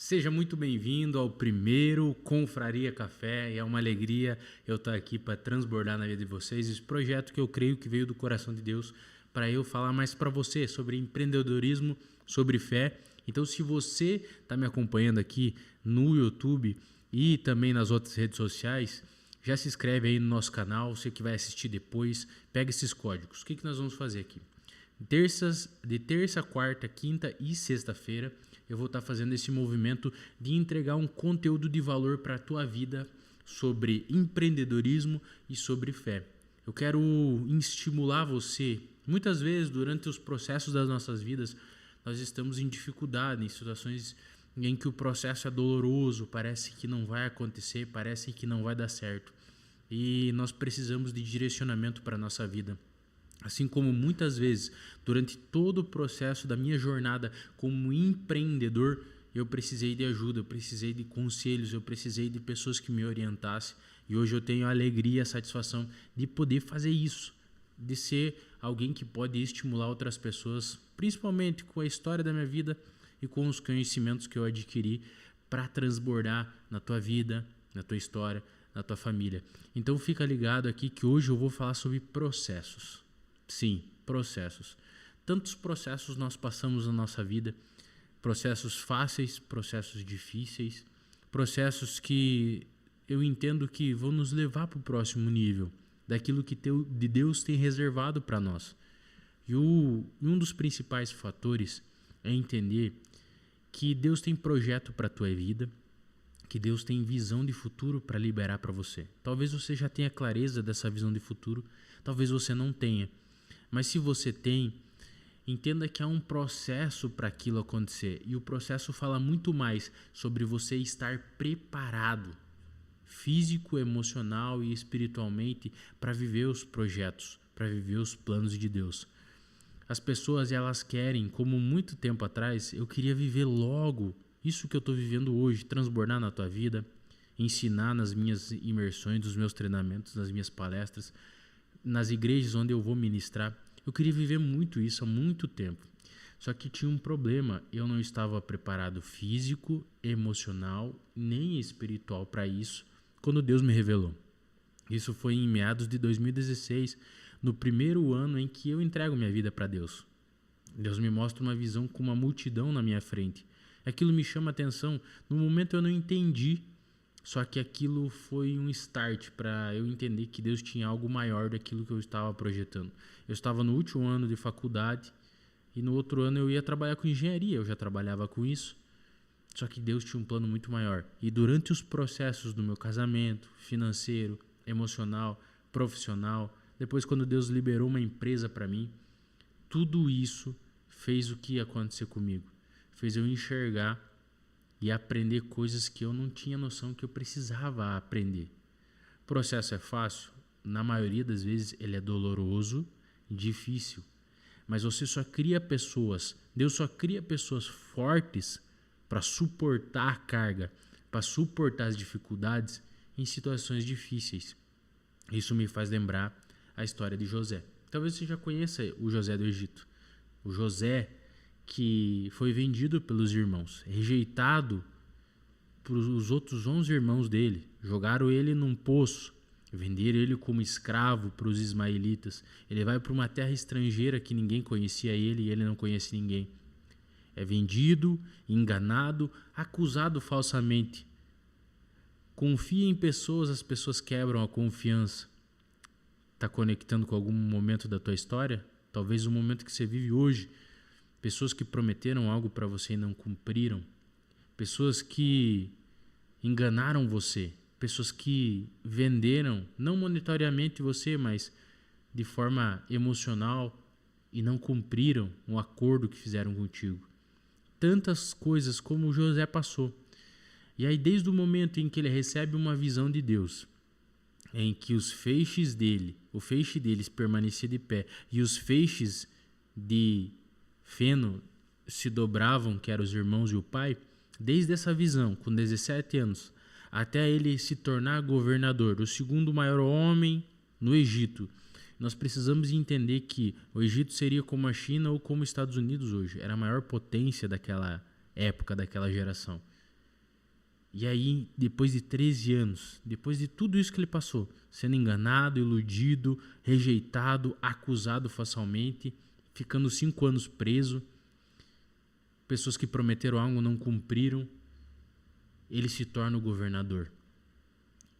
Seja muito bem-vindo ao primeiro Confraria Café. É uma alegria eu estar aqui para transbordar na vida de vocês esse projeto que eu creio que veio do coração de Deus para eu falar mais para você sobre empreendedorismo, sobre fé. Então, se você está me acompanhando aqui no YouTube e também nas outras redes sociais, já se inscreve aí no nosso canal. Você que vai assistir depois, pega esses códigos. O que nós vamos fazer aqui? De terça, quarta, quinta e sexta-feira, eu vou estar fazendo esse movimento de entregar um conteúdo de valor para a tua vida sobre empreendedorismo e sobre fé. Eu quero estimular você. Muitas vezes, durante os processos das nossas vidas, nós estamos em dificuldade, em situações em que o processo é doloroso, parece que não vai acontecer, parece que não vai dar certo. E nós precisamos de direcionamento para a nossa vida. Assim como muitas vezes, durante todo o processo da minha jornada como empreendedor, eu precisei de ajuda, eu precisei de conselhos, eu precisei de pessoas que me orientassem. E hoje eu tenho a alegria e a satisfação de poder fazer isso, de ser alguém que pode estimular outras pessoas, principalmente com a história da minha vida e com os conhecimentos que eu adquiri para transbordar na tua vida, na tua história, na tua família. Então fica ligado aqui que hoje eu vou falar sobre processos. Sim, processos. Tantos processos nós passamos na nossa vida, processos fáceis, processos difíceis, processos que eu entendo que vão nos levar para o próximo nível, daquilo que de Deus tem reservado para nós. E um dos principais fatores é entender que Deus tem projeto para a tua vida, que Deus tem visão de futuro para liberar para você. Talvez você já tenha clareza dessa visão de futuro, talvez você não tenha. Mas se você tem, entenda que há um processo para aquilo acontecer. E o processo fala muito mais sobre você estar preparado, físico, emocional e espiritualmente, para viver os projetos, para viver os planos de Deus. As pessoas, elas querem, como muito tempo atrás, eu queria viver logo isso que eu estou vivendo hoje, transbordar na tua vida, ensinar nas minhas imersões, nos meus treinamentos, nas minhas palestras, nas igrejas onde eu vou ministrar. Eu queria viver muito isso há muito tempo. Só que tinha um problema, eu não estava preparado físico, emocional, nem espiritual para isso quando Deus me revelou. Isso foi em meados de 2016, no primeiro ano em que eu entrego minha vida para Deus. Deus me mostra uma visão com uma multidão na minha frente. Aquilo me chama a atenção. No momento eu não entendi, só que aquilo foi um start para eu entender que Deus tinha algo maior daquilo que eu estava projetando. Eu estava no último ano de faculdade e no outro ano eu ia trabalhar com engenharia. Eu já trabalhava com isso, só que Deus tinha um plano muito maior. E durante os processos do meu casamento, financeiro, emocional, profissional, depois quando Deus liberou uma empresa para mim, tudo isso fez o que ia acontecer comigo. Fez eu enxergar e aprender coisas que eu não tinha noção que eu precisava aprender. O processo é fácil? Na maioria das vezes ele é doloroso, difícil. Mas você só cria pessoas, Deus só cria pessoas fortes para suportar a carga, para suportar as dificuldades em situações difíceis. Isso me faz lembrar a história de José. Talvez você já conheça o José do Egito. O José que foi vendido pelos irmãos, rejeitado por os outros 11 irmãos dele, jogaram ele num poço, venderam ele como escravo para os ismaelitas. Ele vai para uma terra estrangeira que ninguém conhecia ele e ele não conhece ninguém. É vendido, enganado, acusado falsamente. Confia em pessoas, as pessoas quebram a confiança. Está conectando com algum momento da tua história? Talvez o momento que você vive hoje. Pessoas que prometeram algo para você e não cumpriram. Pessoas que enganaram você. Pessoas que venderam, não monetariamente você, mas de forma emocional e não cumpriram um acordo que fizeram contigo. Tantas coisas como José passou. E aí desde o momento em que ele recebe uma visão de Deus, em que os feixes dele, o feixe deles permanecia de pé e os feixes de feno se dobravam, que eram os irmãos e o pai, desde essa visão, com 17 anos, até ele se tornar governador, o segundo maior homem no Egito. Nós precisamos entender que o Egito seria como a China ou como os Estados Unidos hoje. Era a maior potência daquela época, daquela geração. E aí, depois de 13 anos, depois de tudo isso que ele passou, sendo enganado, iludido, rejeitado, acusado falsamente, ficando 5 anos preso, pessoas que prometeram algo não cumpriram, ele se torna o governador.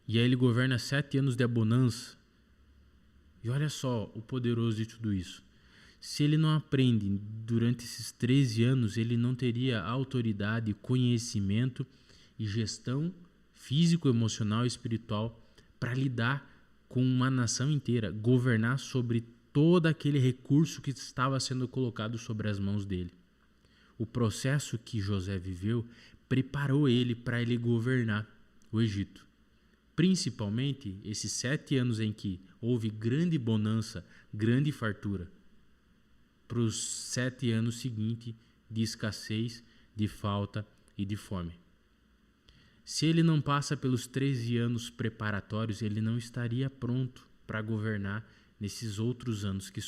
E aí ele governa 7 anos de bonança. E olha só o poderoso de tudo isso. Se ele não aprende durante esses 13 anos, ele não teria autoridade, conhecimento e gestão físico, emocional e espiritual para lidar com uma nação inteira, governar sobre todo aquele recurso que estava sendo colocado sobre as mãos dele. O processo que José viveu preparou ele para ele governar o Egito. Principalmente esses 7 anos em que houve grande bonança, grande fartura, para os 7 anos seguintes de escassez, de falta e de fome. Se ele não passa pelos 13 anos preparatórios, ele não estaria pronto para governar nesses outros anos que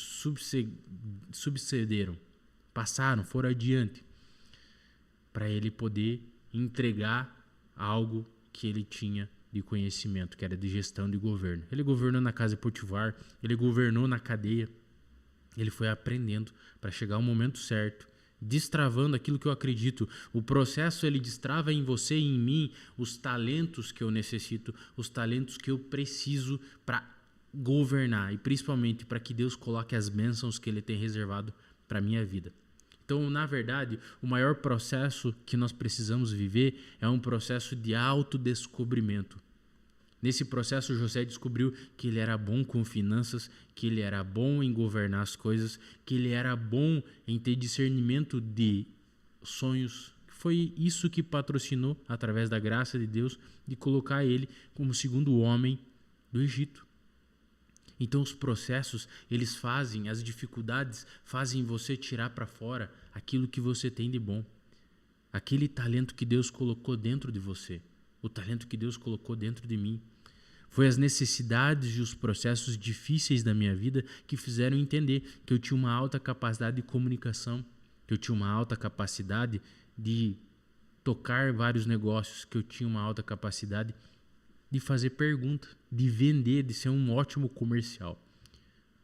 subcederam, passaram, foram adiante, para ele poder entregar algo que ele tinha de conhecimento, que era de gestão de governo. Ele governou na casa de Potifar, ele governou na cadeia, ele foi aprendendo para chegar ao momento certo, destravando aquilo que eu acredito. O processo ele destrava em você e em mim os talentos que eu necessito, os talentos que eu preciso para governar e principalmente para que Deus coloque as bênçãos que ele tem reservado para a minha vida. Então, na verdade, o maior processo que nós precisamos viver é um processo de autodescobrimento. Nesse processo, José descobriu que ele era bom com finanças, que ele era bom em governar as coisas, que ele era bom em ter discernimento de sonhos. Foi isso que patrocinou, através da graça de Deus, de colocar ele como segundo homem do Egito. Então os processos, eles fazem, as dificuldades fazem você tirar para fora aquilo que você tem de bom. Aquele talento que Deus colocou dentro de você. O talento que Deus colocou dentro de mim. Foi as necessidades e os processos difíceis da minha vida que fizeram entender que eu tinha uma alta capacidade de comunicação, que eu tinha uma alta capacidade de tocar vários negócios, que eu tinha uma alta capacidade de fazer pergunta, de vender, de ser um ótimo comercial.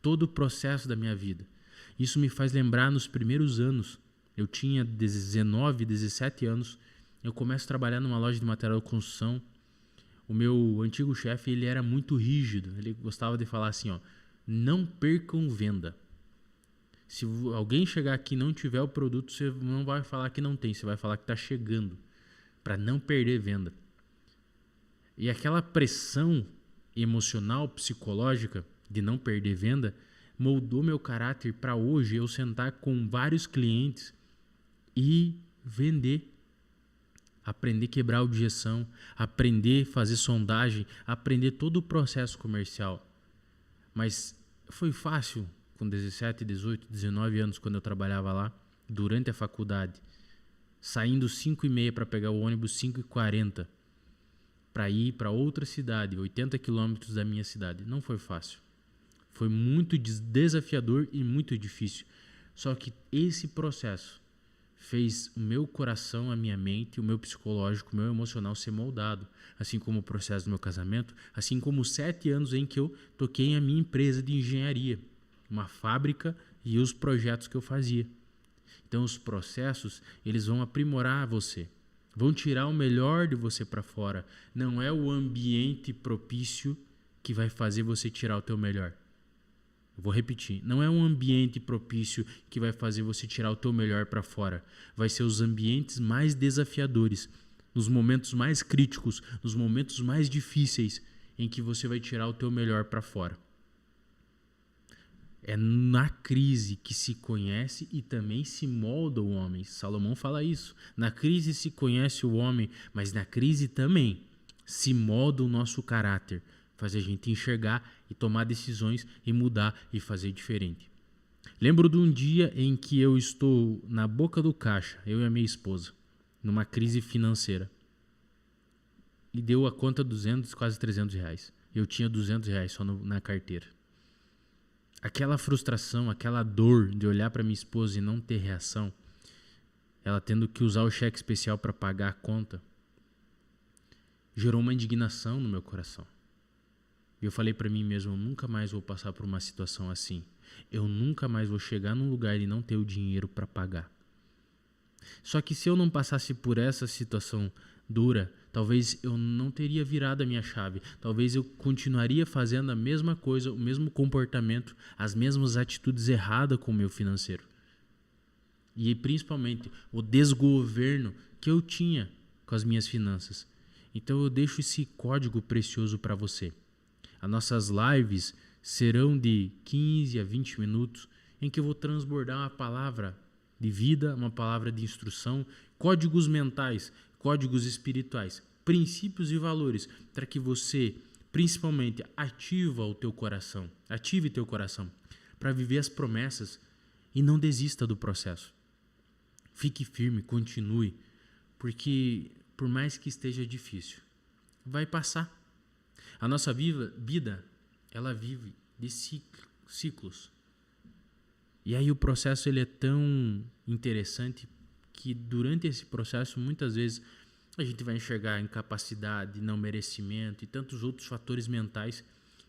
Todo o processo da minha vida. Isso me faz lembrar nos primeiros anos. Eu tinha 19, 17 anos. Eu começo a trabalhar numa loja de material de construção. O meu antigo chefe, ele era muito rígido. Ele gostava de falar assim, não percam venda. Se alguém chegar aqui e não tiver o produto, você não vai falar que não tem, você vai falar que está chegando, para não perder venda. E aquela pressão emocional, psicológica de não perder venda moldou meu caráter para hoje eu sentar com vários clientes e vender. Aprender a quebrar a objeção, aprender a fazer sondagem, aprender todo o processo comercial. Mas foi fácil com 17, 18, 19 anos quando eu trabalhava lá, durante a faculdade, saindo 5h30 para pegar o ônibus 5h40 para ir para outra cidade, 80 quilômetros da minha cidade. Não foi fácil. Foi muito desafiador e muito difícil. Só que esse processo fez o meu coração, a minha mente, o meu psicológico, o meu emocional ser moldado. Assim como o processo do meu casamento, assim como os 7 anos em que eu toquei a minha empresa de engenharia, uma fábrica e os projetos que eu fazia. Então os processos, eles vão aprimorar você. Vão tirar o melhor de você para fora. Não é o ambiente propício que vai fazer você tirar o teu melhor. Eu vou repetir. Não é um ambiente propício que vai fazer você tirar o teu melhor para fora. Vai ser os ambientes mais desafiadores, nos momentos mais críticos, nos momentos mais difíceis, em que você vai tirar o teu melhor para fora. É na crise que se conhece e também se molda o homem. Salomão fala isso. Na crise se conhece o homem, mas na crise também se molda o nosso caráter. Faz a gente enxergar e tomar decisões e mudar e fazer diferente. Lembro de um dia em que eu estou na boca do caixa, eu e a minha esposa, numa crise financeira. E deu a conta 200, quase 300 reais. Eu tinha 200 reais só na carteira. Aquela frustração, aquela dor de olhar para minha esposa e não ter reação, ela tendo que usar o cheque especial para pagar a conta, gerou uma indignação no meu coração. E eu falei para mim mesmo, eu nunca mais vou passar por uma situação assim. Eu nunca mais vou chegar num lugar e não ter o dinheiro para pagar. Só que se eu não passasse por essa situação dura, talvez eu não teria virado a minha chave. Talvez eu continuaria fazendo a mesma coisa, o mesmo comportamento, as mesmas atitudes erradas com o meu financeiro. E principalmente o desgoverno que eu tinha com as minhas finanças. Então eu deixo esse código precioso para você. As nossas lives serão de 15 a 20 minutos em que eu vou transbordar uma palavra de vida, uma palavra de instrução, códigos mentais, códigos espirituais, princípios e valores, para que você, principalmente, ative teu coração para viver as promessas e não desista do processo. Fique firme, continue, porque por mais que esteja difícil, vai passar. A nossa vida, ela vive de ciclos. E aí o processo ele é tão interessante que durante esse processo, muitas vezes, a gente vai enxergar incapacidade, não merecimento e tantos outros fatores mentais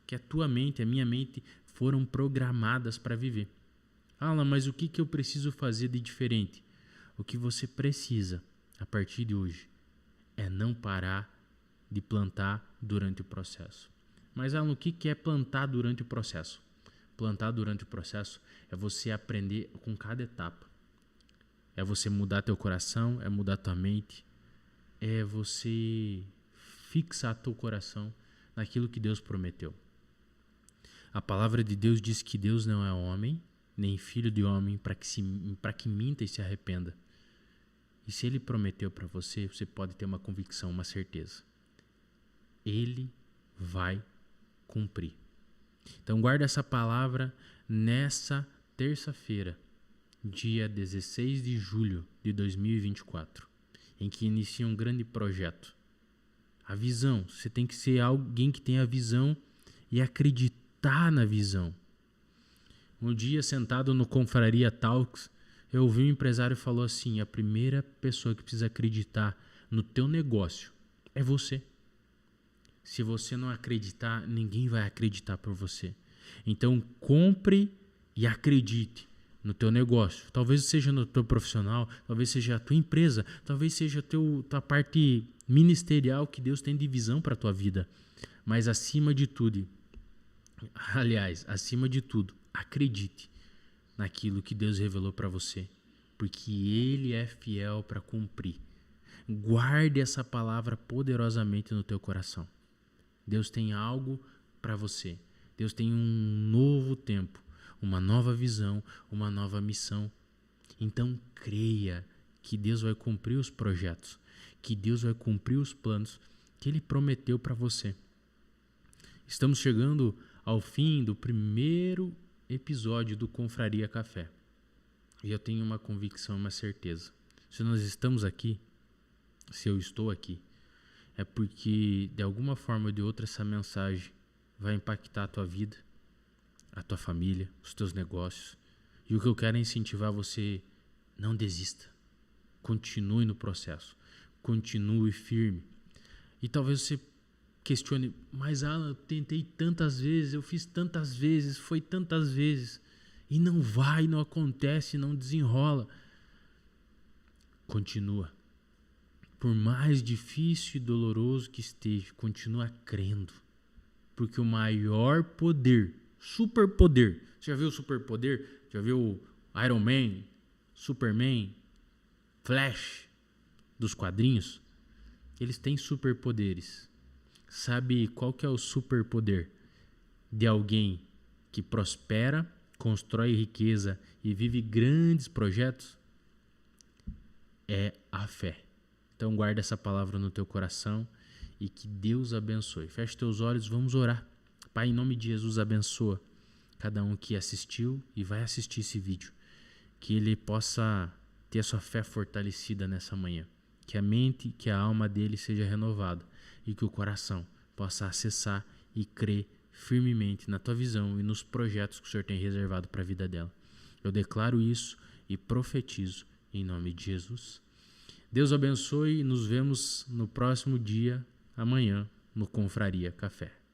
que a tua mente, a minha mente, foram programadas para viver. Alan, mas o que eu preciso fazer de diferente? O que você precisa, a partir de hoje, é não parar de plantar durante o processo. Mas Alan, o que é plantar durante o processo? Plantar durante o processo é você aprender com cada etapa. É você mudar teu coração, é mudar tua mente, é você fixar teu coração naquilo que Deus prometeu. A palavra de Deus diz que Deus não é homem, nem filho de homem, para que minta e se arrependa. E se Ele prometeu para você, você pode ter uma convicção, uma certeza. Ele vai cumprir. Então guarda essa palavra nessa terça-feira, dia 16 de julho de 2024, em que inicia um grande projeto. A visão, você tem que ser alguém que tenha a visão e acreditar na visão. Um dia, sentado no Confraria Talks, eu ouvi um empresário falou assim, a primeira pessoa que precisa acreditar no teu negócio é você. Se você não acreditar, ninguém vai acreditar por você. Então, compre e acredite no teu negócio. Talvez seja no teu profissional, talvez seja a tua empresa, talvez seja a tua parte ministerial que Deus tem de visão para a tua vida. Mas acima de tudo, acredite naquilo que Deus revelou para você, porque Ele é fiel para cumprir. Guarde essa palavra poderosamente no teu coração. Deus tem algo para você. Deus tem um novo tempo, uma nova visão, uma nova missão. Então creia que Deus vai cumprir os projetos, que Deus vai cumprir os planos que Ele prometeu para você. Estamos chegando ao fim do primeiro episódio do Confraria Café. E eu tenho uma convicção, uma certeza. Se nós estamos aqui, se eu estou aqui, é porque de alguma forma ou de outra essa mensagem vai impactar a tua vida, a tua família, os teus negócios. E o que eu quero é incentivar você, não desista. Continue no processo. Continue firme. E talvez você questione, mas Alan, eu tentei tantas vezes, eu fiz tantas vezes, foi tantas vezes, e não vai, não acontece, não desenrola. Continua. Por mais difícil e doloroso que esteja, continua crendo. Porque o maior poder, superpoder, você já viu o superpoder? Já viu o Iron Man, Superman, Flash dos quadrinhos? Eles têm superpoderes. Sabe qual que é o superpoder de alguém que prospera, constrói riqueza e vive grandes projetos? É a fé. Então guarda essa palavra no teu coração e que Deus abençoe. Feche teus olhos, vamos orar. Pai, em nome de Jesus, abençoa cada um que assistiu e vai assistir esse vídeo. Que ele possa ter a sua fé fortalecida nessa manhã. Que a mente, que a alma dele seja renovada e que o coração possa acessar e crer firmemente na tua visão e nos projetos que o Senhor tem reservado para a vida dela. Eu declaro isso e profetizo em nome de Jesus. Deus abençoe e nos vemos no próximo dia amanhã no Confraria Café.